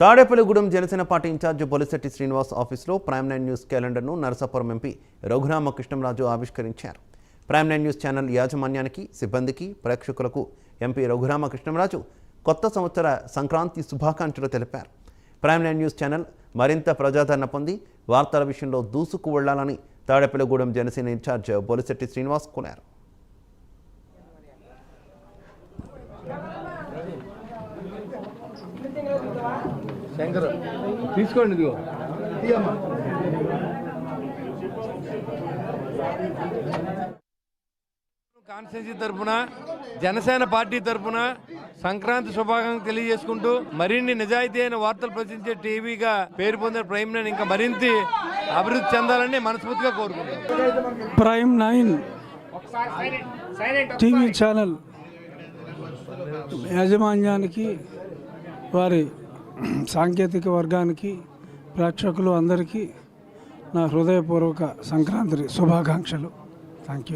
Tadepalligudem Janasena party incharge Bolisetti Srinivas ఆఫీసులో Prime 9 News క్యాలెండర్ను Narasapuram MP Raghuramakrishnamraju ఆవిష్కరించారు. ప్రైమ్ 9 న్యూస్ ఛానల్ యాజమాన్యానికి, సిబ్బందికి, ప్రేక్షకులకు ఎంపీ రఘురామకృష్ణంరాజు కొత్త సంవత్సర సంక్రాంతి శుభాకాంక్షలు తెలిపారు. ప్రైమ్ 9 న్యూస్ ఛానల్ మరింత ప్రజాదరణ పొంది వార్తల విషయంలో దూసుకు వెళ్లాలని తాడేపల్లిగూడెం జనసేన ఇన్ఛార్జ్ బొలిశెట్టి శ్రీనివాస్ కోరారు. తీసుకోండి, ఇదిగో కాన్స్టిట్యూన్సీ తరఫున జనసేన పార్టీ తరఫున సంక్రాంతి శుభాకాంక్షలు తెలియజేసుకుంటూ మరిన్ని నిజాయితీ అయిన వార్తలు ప్రచురించే టీవీగా పేరు పొందిన ప్రైమ్ 9 ఇంకా మరింత అభివృద్ధి చెందాలని మనస్ఫూర్తిగా కోరుకుంటున్నాను. ప్రైమ్ 9 టీవీ ఛానల్ యాజమాన్యానికి, వారి సాంకేతిక వర్గానికి, ప్రేక్షకులు అందరికీ నా హృదయపూర్వక సంక్రాంతి శుభాకాంక్షలు. Thank you.